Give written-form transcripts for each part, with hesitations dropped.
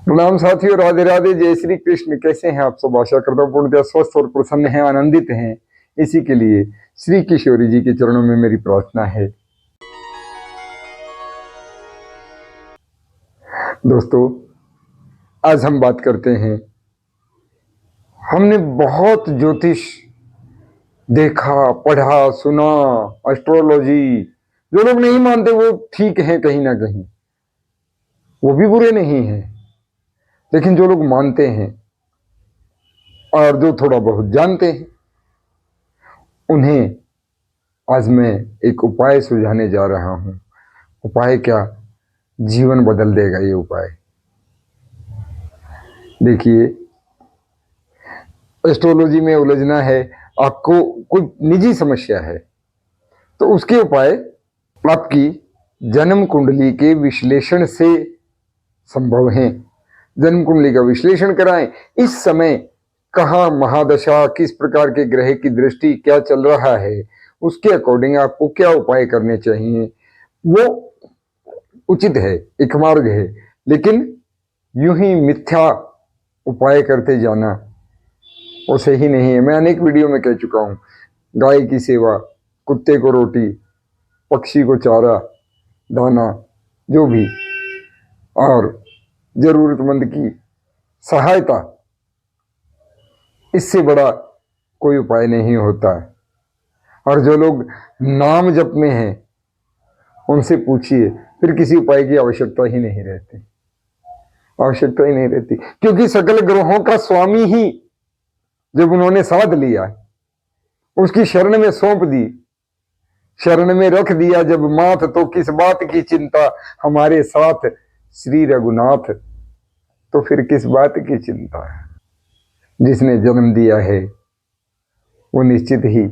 प्रणाम साथियों, राधे राधे, जय श्री कृष्ण। कैसे हैं आप सब? आशा करता हूँ पूर्णतः स्वस्थ और प्रसन्न हैं, आनंदित हैं। इसी के लिए श्री किशोरी जी के चरणों में मेरी प्रार्थना है। दोस्तों, आज हम बात करते हैं, हमने बहुत ज्योतिष देखा, पढ़ा, सुना, एस्ट्रोलॉजी। जो लोग नहीं मानते वो ठीक हैं, कहीं ना कहीं वो भी बुरे नहीं हैं, लेकिन जो लोग मानते हैं और जो थोड़ा बहुत जानते हैं, उन्हें आज मैं एक उपाय सुझाने जा रहा हूं। उपाय क्या? जीवन बदल देगा ये उपाय। देखिए, एस्ट्रोलॉजी में उलझना है, आपको कोई निजी समस्या है तो उसके उपाय आपकी जन्म कुंडली के विश्लेषण से संभव हैं। जन्म कुंडली का विश्लेषण कराएं, इस समय कहाँ महादशा, किस प्रकार के ग्रह की दृष्टि, क्या चल रहा है, उसके अकॉर्डिंग आपको क्या उपाय करने चाहिए, वो उचित है, एक मार्ग है। लेकिन यूं ही मिथ्या उपाय करते जाना वो सही नहीं है। मैं अनेक वीडियो में कह चुका हूं, गाय की सेवा, कुत्ते को रोटी, पक्षी को चारा दाना, जो भी, और जरूरतमंद की सहायता, इससे बड़ा कोई उपाय नहीं होता है। और जो लोग नाम जप में हैं उनसे पूछिए, फिर किसी उपाय की आवश्यकता ही नहीं रहती, आवश्यकता ही नहीं रहती। क्योंकि सकल ग्रहों का स्वामी ही जब उन्होंने साध लिया, उसकी शरण में सौंप दी, शरण में रख दिया जब माथ, तो किस बात की चिंता, हमारे साथ श्री रघुनाथ, तो फिर किस बात की चिंता है। जिसने जन्म दिया है वो निश्चित ही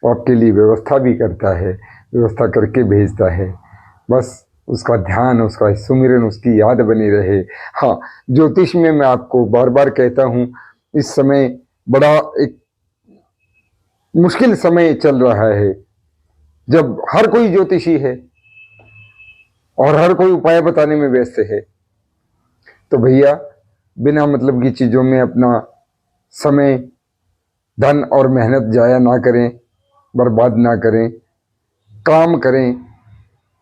आपके लिए व्यवस्था भी करता है, व्यवस्था करके भेजता है। बस उसका ध्यान, उसका सुमिरन, उसकी याद बनी रहे। हाँ, ज्योतिष में मैं आपको बार बार कहता हूं, इस समय बड़ा एक मुश्किल समय चल रहा है, जब हर कोई ज्योतिषी है और हर कोई उपाय बताने में व्यस्त है। तो भैया, बिना मतलब की चीजों में अपना समय, धन और मेहनत जाया ना करें, बर्बाद ना करें। काम करें,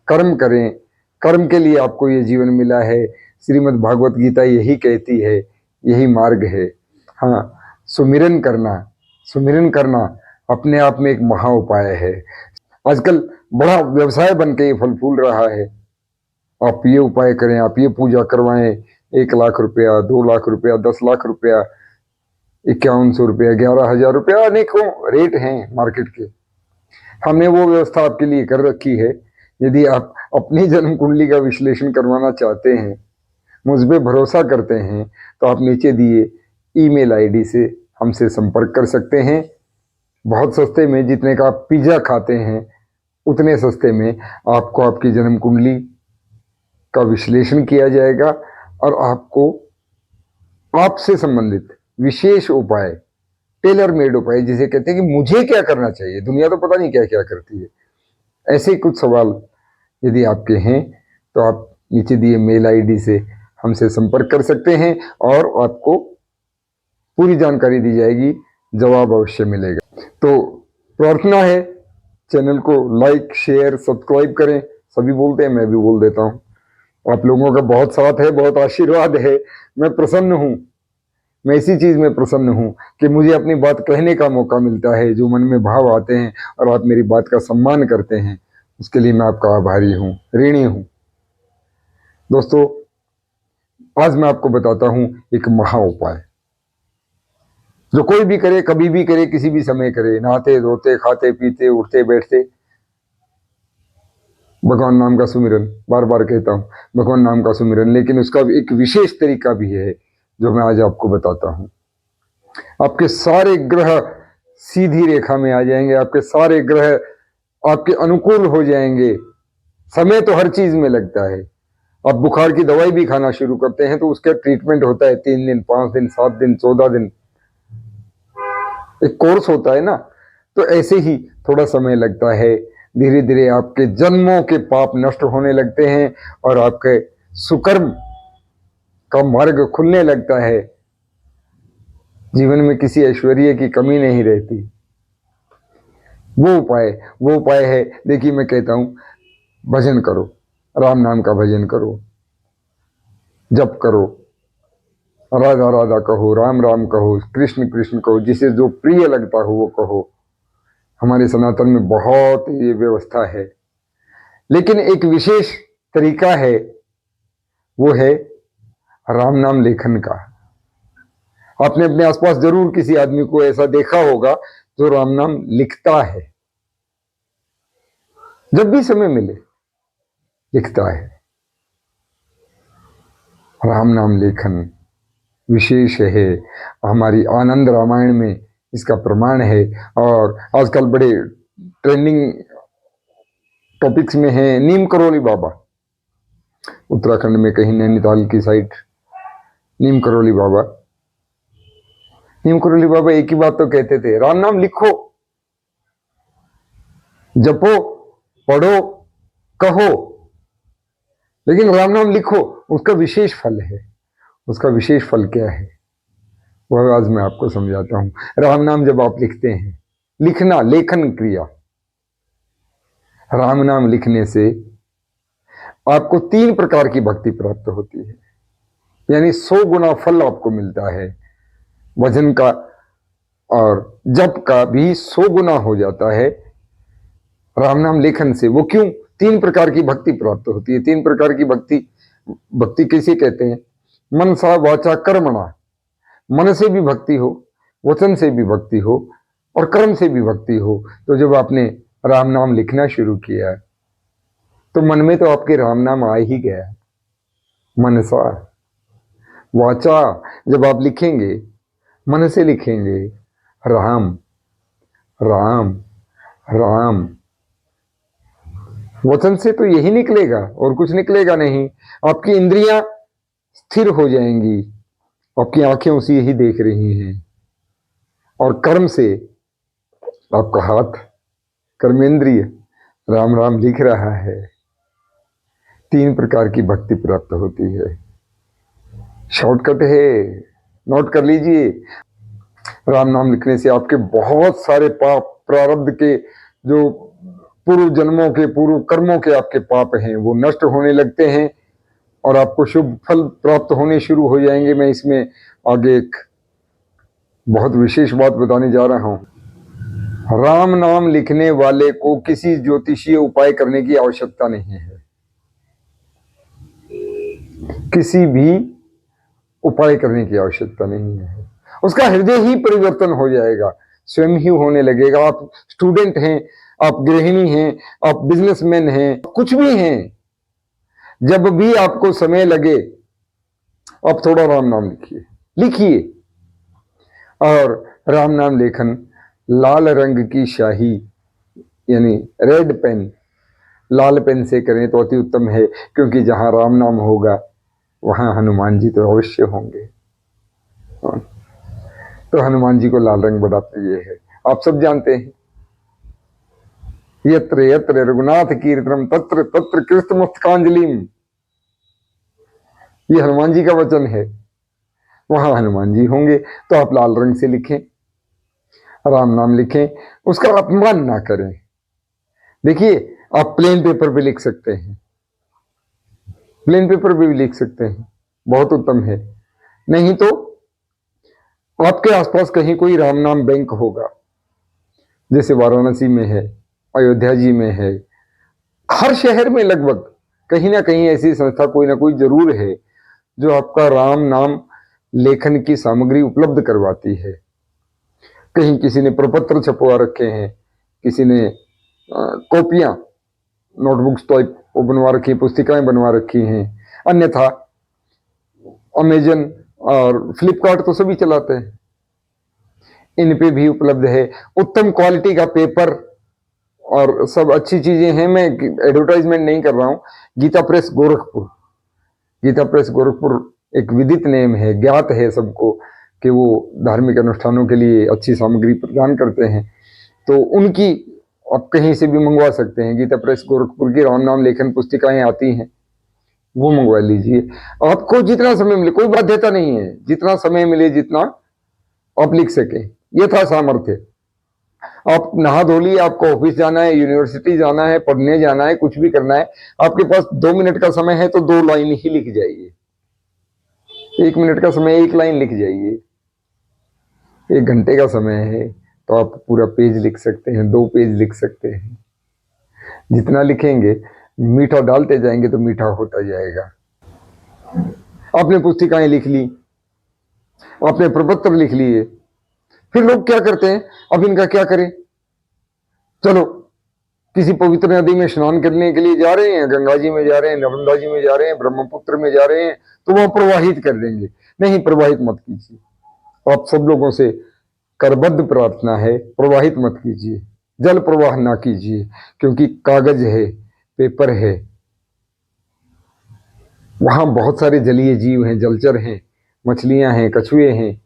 कर्म करें। कर्म के लिए आपको ये जीवन मिला है। श्रीमद् भागवत गीता यही कहती है, यही मार्ग है। हाँ, सुमिरन करना, सुमिरन करना अपने आप में एक महा उपाय है। आजकल बड़ा व्यवसाय बन के फल फूल रहा है। आप ये उपाय करें, आप ये पूजा करवाएं, 1 लाख रुपया, 2 लाख रुपया, 10 लाख रुपया, 5100 रुपया, 11,000 रुपया, अनेकों रेट हैं मार्केट के। हमने वो व्यवस्था आपके लिए कर रखी है। यदि आप अपनी जन्म कुंडली का विश्लेषण करवाना चाहते हैं, मुझ पे भरोसा करते हैं, तो आप नीचे दिए ईमेल आईडी से हमसे संपर्क कर सकते हैं। बहुत सस्ते में, जितने का आप पिज्जा खाते हैं उतने सस्ते में आपको आपकी जन्म कुंडली का विश्लेषण किया जाएगा और आपको आपसे संबंधित विशेष उपाय, टेलर मेड उपाय जिसे कहते हैं कि मुझे क्या करना चाहिए, दुनिया तो पता नहीं क्या क्या करती है, ऐसे कुछ सवाल यदि आपके हैं तो आप नीचे दिए मेल आईडी से हमसे संपर्क कर सकते हैं और आपको पूरी जानकारी दी जाएगी, जवाब अवश्य मिलेगा। तो प्रार्थना है, चैनल को लाइक, शेयर, सब्सक्राइब करें। सभी बोलते हैं, मैं भी बोल देता हूं। आप लोगों का बहुत साथ है, बहुत आशीर्वाद है। मैं प्रसन्न हूं, मैं इसी चीज में प्रसन्न हूं कि मुझे अपनी बात कहने का मौका मिलता है। जो मन में भाव आते हैं और आप मेरी बात का सम्मान करते हैं, उसके लिए मैं आपका आभारी हूं, ऋणी हूं। दोस्तों, आज मैं आपको बताता हूं एक महा उपाय, जो कोई भी करे, कभी भी करे, किसी भी समय करे, नहाते धोते, खाते पीते, उठते बैठते, भगवान नाम का सुमिरन। बार बार कहता हूं, भगवान नाम का सुमिरन, लेकिन उसका एक विशेष तरीका भी है जो मैं आज आपको बताता हूं। आपके सारे ग्रह सीधी रेखा में आ जाएंगे, आपके सारे ग्रह आपके अनुकूल हो जाएंगे। समय तो हर चीज में लगता है। आप बुखार की दवाई भी खाना शुरू करते हैं तो उसका ट्रीटमेंट होता है 3 दिन, 5 दिन, 7 दिन, 14 दिन, एक कोर्स होता है ना। तो ऐसे ही थोड़ा समय लगता है। धीरे धीरे आपके जन्मों के पाप नष्ट होने लगते हैं और आपके सुकर्म का मार्ग खुलने लगता है, जीवन में किसी ऐश्वर्य की कमी नहीं रहती। वो उपाय है, देखिए मैं कहता हूं, भजन करो, राम नाम का भजन करो, जप करो, राधा राधा कहो, राम राम कहो, कृष्ण कृष्ण कहो, जिसे जो प्रिय लगता हो वो कहो। हमारे सनातन में बहुत ये व्यवस्था है, लेकिन एक विशेष तरीका है, वो है राम नाम लेखन का। आपने अपने आसपास जरूर किसी आदमी को ऐसा देखा होगा जो राम नाम लिखता है, जब भी समय मिले लिखता है। राम नाम लेखन विशेष है, हमारी आनंद रामायण में इसका प्रमाण है। और आजकल बड़े ट्रेंडिंग टॉपिक्स में है नीम करोली बाबा, उत्तराखंड में कहीं नैनीताल की साइड नीम करोली बाबा एक ही बात तो कहते थे, राम नाम लिखो, जपो, पढ़ो, कहो, लेकिन राम नाम लिखो, उसका विशेष फल है। उसका विशेष फल क्या है वह आज मैं आपको समझाता हूं। राम नाम जब आप लिखते हैं, लिखना लेखन क्रिया, राम नाम लिखने से आपको 3 प्रकार की भक्ति प्राप्त होती है, यानी 100 गुना फल आपको मिलता है। भजन का और जप का भी 100 गुना हो जाता है राम नाम लेखन से। वो क्यों? 3 प्रकार की भक्ति प्राप्त होती है। 3 प्रकार की भक्ति कैसे कहते हैं? मनसा वाचा कर्मणा, मन से भी भक्ति हो, वचन से भी भक्ति हो और कर्म से भी भक्ति हो। तो जब आपने राम नाम लिखना शुरू किया तो मन में तो आपके राम नाम आ ही गया। मनसा वाचा, जब आप लिखेंगे मन से लिखेंगे राम राम राम, वचन से तो यही निकलेगा और कुछ निकलेगा नहीं। आपकी इंद्रियां स्थिर हो जाएंगी, आपकी आंखें उसी ही देख रही हैं। और कर्म से आपका हाथ कर्मेंद्रिय राम राम लिख रहा है। 3 प्रकार की भक्ति प्राप्त होती है। शॉर्टकट है, नोट कर लीजिए। राम नाम लिखने से आपके बहुत सारे पाप, प्रारब्ध के जो पूर्व जन्मों के, पूर्व कर्मों के आपके पाप हैं, वो नष्ट होने लगते हैं और आपको शुभ फल प्राप्त होने शुरू हो जाएंगे। मैं इसमें आगे एक बहुत विशेष बात बताने जा रहा हूं। राम नाम लिखने वाले को किसी ज्योतिषीय उपाय करने की आवश्यकता नहीं है। किसी भी उपाय करने की आवश्यकता नहीं है। उसका हृदय ही परिवर्तन हो जाएगा, स्वयं ही होने लगेगा। आप स्टूडेंट हैं, आप गृहिणी हैं, आप बिजनेसमैन हैं, कुछ भी हैं, जब भी आपको समय लगे आप थोड़ा राम नाम लिखिए। और राम नाम लेखन लाल रंग की शाही यानी रेड पेन, लाल पेन से करें तो अति उत्तम है, क्योंकि जहां राम नाम होगा वहां हनुमान जी तो अवश्य होंगे। तो हनुमान जी को लाल रंग बड़ा प्रिय है, आप सब जानते हैं। यत्र यत्र रघुनाथ कीर्तनम तत्र तत्र कृष्ण मस्तकांजलिम, ये हनुमान जी का वचन है, वहां हनुमान जी होंगे। तो आप लाल रंग से लिखें, राम नाम लिखें, उसका अपमान ना करें। देखिए आप प्लेन पेपर पे लिख सकते हैं, प्लेन पेपर पे भी लिख सकते हैं, बहुत उत्तम है। नहीं तो आपके आसपास कहीं कोई राम नाम बैंक होगा, जैसे वाराणसी में है, अयोध्या जी में है, हर शहर में लगभग कहीं ना कहीं ऐसी संस्था कोई ना कोई जरूर है जो आपका राम नाम लेखन की सामग्री उपलब्ध करवाती है। कहीं किसी ने प्रपत्र छपवा रखे हैं, किसी ने कॉपियां, नोटबुक्स टाइप बनवा रखी, पुस्तिकाएं बनवा रखी हैं। अन्यथा अमेजन और फ्लिपकार्ट तो सभी चलाते हैं, इन पे भी उपलब्ध है उत्तम क्वालिटी का पेपर और सब अच्छी चीजें हैं। मैं एडवर्टाइजमेंट नहीं कर रहा हूं। गीता प्रेस गोरखपुर, गीता प्रेस गोरखपुर एक विदित नेम है, ज्ञात है सबको कि वो धार्मिक अनुष्ठानों के लिए अच्छी सामग्री प्रदान करते हैं। तो उनकी आप कहीं से भी मंगवा सकते हैं। गीता प्रेस गोरखपुर की राम नाम लेखन पुस्तिकाएं आती हैं, वो मंगवा लीजिए। आपको जितना समय मिले, कोई बाध्यता नहीं है, जितना समय मिले, जितना आप लिख सके, ये था सामर्थ्य। आप नहा धो लिए, आपको ऑफिस जाना है, यूनिवर्सिटी जाना है, पढ़ने जाना है, कुछ भी करना है, आपके पास 2 मिनट का समय है तो 2 लाइन ही लिख जाइए। 1 मिनट का समय 1 लाइन लिख जाइए। 1 घंटे का समय है तो आप पूरा पेज लिख सकते हैं, 2 पेज लिख सकते हैं। जितना लिखेंगे, मीठा डालते जाएंगे तो मीठा होता जाएगा। आपने पुस्तिकाएं लिख ली, आपने प्रपत्र लिख लिए, फिर लोग क्या करते हैं, अब इनका क्या करें, चलो किसी पवित्र नदी में स्नान करने के लिए जा रहे हैं, गंगा जी में जा रहे हैं, नर्मदा जी में जा रहे हैं, ब्रह्मपुत्र में जा रहे हैं, तो वहां प्रवाहित कर देंगे। नहीं, प्रवाहित मत कीजिए। आप सब लोगों से करबद्ध प्रार्थना है, प्रवाहित मत कीजिए, जल प्रवाह ना कीजिए, क्योंकि कागज है, पेपर है, वहां बहुत सारे जलीय जीव हैं, जलचर हैं, मछलियां हैं, कछुए हैं,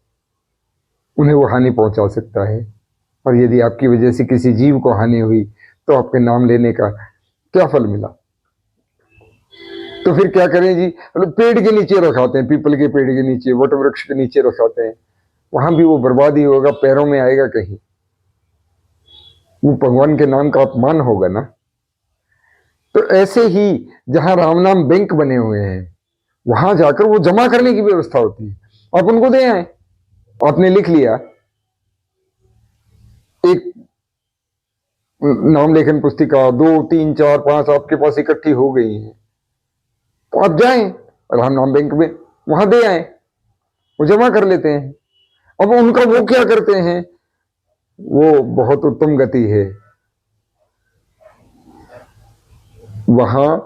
उन्हें वो हानि पहुंचा सकता है। और यदि आपकी वजह से किसी जीव को हानि हुई तो आपके नाम लेने का क्या फल मिला। तो फिर क्या करें जी, पेड़ के नीचे रखाते हैं, पीपल के पेड़ के नीचे, वट वृक्ष के नीचे रखाते हैं, वहां भी वो बर्बाद ही होगा, पैरों में आएगा कहीं, वो भगवान के नाम का अपमान होगा ना। तो ऐसे ही जहां राम नाम बैंक बने हुए हैं, वहां जाकर वो जमा करने की व्यवस्था होती है, आप उनको दे आए। आपने लिख लिया, एक नाम लेखन पुस्तिका 2 3 4 5 आपके पास इकट्ठी हो गई है, तो आप जाएं राम नाम बैंक में, वहां दे आए, वो जमा कर लेते हैं। अब उनका वो क्या करते हैं, वो बहुत उत्तम गति है। वहां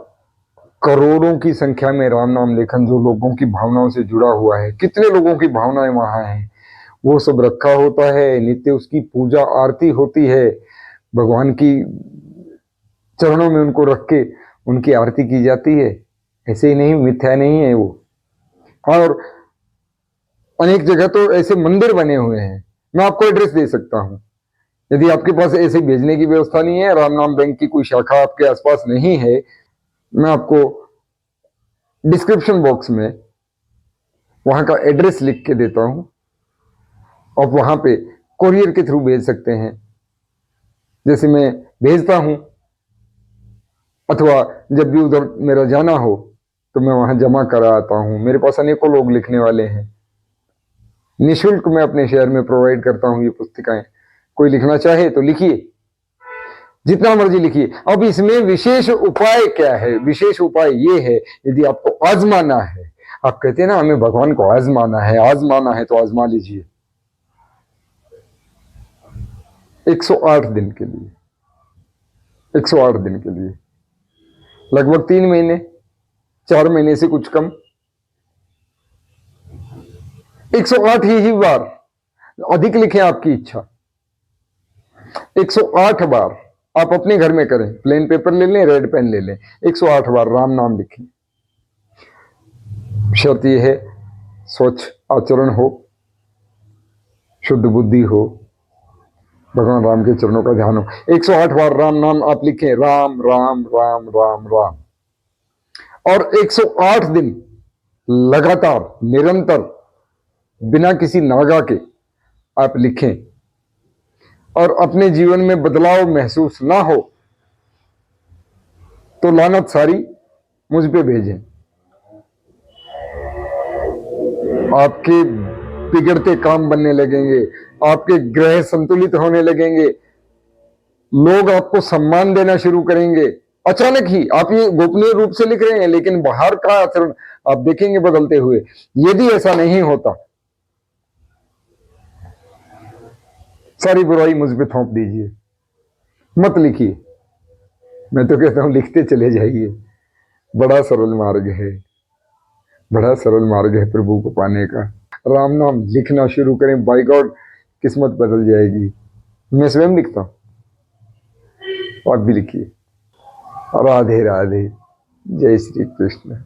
करोड़ों की संख्या में राम नाम लेखन जो लोगों की भावनाओं से जुड़ा हुआ है, कितने लोगों की भावनाएं वहां हैं, वो सब रखा होता है, नित्य उसकी पूजा आरती होती है, भगवान की चरणों में उनको रख के उनकी आरती की जाती है। ऐसे ही नहीं, मिथ्या नहीं है वो। और अनेक जगह तो ऐसे मंदिर बने हुए हैं, मैं आपको एड्रेस दे सकता हूं। यदि आपके पास ऐसे भेजने की व्यवस्था नहीं है, राम नाम बैंक की कोई शाखा आपके आसपास नहीं है, मैं आपको डिस्क्रिप्शन बॉक्स में वहां का एड्रेस लिख के देता हूं, आप वहां पे कोरियर के थ्रू भेज सकते हैं, जैसे मैं भेजता हूं, अथवा जब भी उधर मेरा जाना हो तो मैं वहां जमा करा आता हूं। मेरे पास अनेकों लोग लिखने वाले हैं, निःशुल्क मैं अपने शहर में प्रोवाइड करता हूं ये पुस्तिकाएं। कोई लिखना चाहे तो लिखिए, जितना मर्जी लिखिए। अब इसमें विशेष उपाय क्या है, विशेष उपाय ये है, यदि आपको आजमाना है, आप कहते हैं ना हमें भगवान को आजमाना है, आजमाना है, तो आजमा लीजिए 108 दिन के लिए, 108 दिन के लिए, लगभग 3 महीने, 4 महीने से कुछ कम, 108 ही बार, अधिक लिखें आपकी इच्छा, 108 बार आप अपने घर में करें, प्लेन पेपर ले लें, रेड पेन ले लें, 108 बार राम नाम लिखें। शर्त यह है स्वच्छ आचरण हो, शुद्ध बुद्धि हो, भगवान राम के चरणों का ध्यान हो। 108 बार राम नाम आप लिखें, राम राम राम राम राम, और 108 दिन लगातार निरंतर बिना किसी नागा के आप लिखें, और अपने जीवन में बदलाव महसूस ना हो तो लानत सारी मुझ पे भेजें। आपके बिगड़ते काम बनने लगेंगे, आपके ग्रह संतुलित होने लगेंगे, लोग आपको सम्मान देना शुरू करेंगे। अचानक ही आप ये गोपनीय रूप से लिख रहे हैं, लेकिन बाहर का आचरण आप देखेंगे बदलते हुए। यदि ऐसा नहीं होता, सारी बुराई मुझ पे थोप दीजिए, मत लिखिए। मैं तो कहता हूं लिखते चले जाइए, बड़ा सरल मार्ग है, बड़ा सरल मार्ग है प्रभु को पाने का। राम नाम लिखना शुरू करें, बाय गॉड किस्मत बदल जाएगी। मैं स्वयं लिखता हूं, आप भी लिखिए। राधे राधे, जय श्री कृष्ण।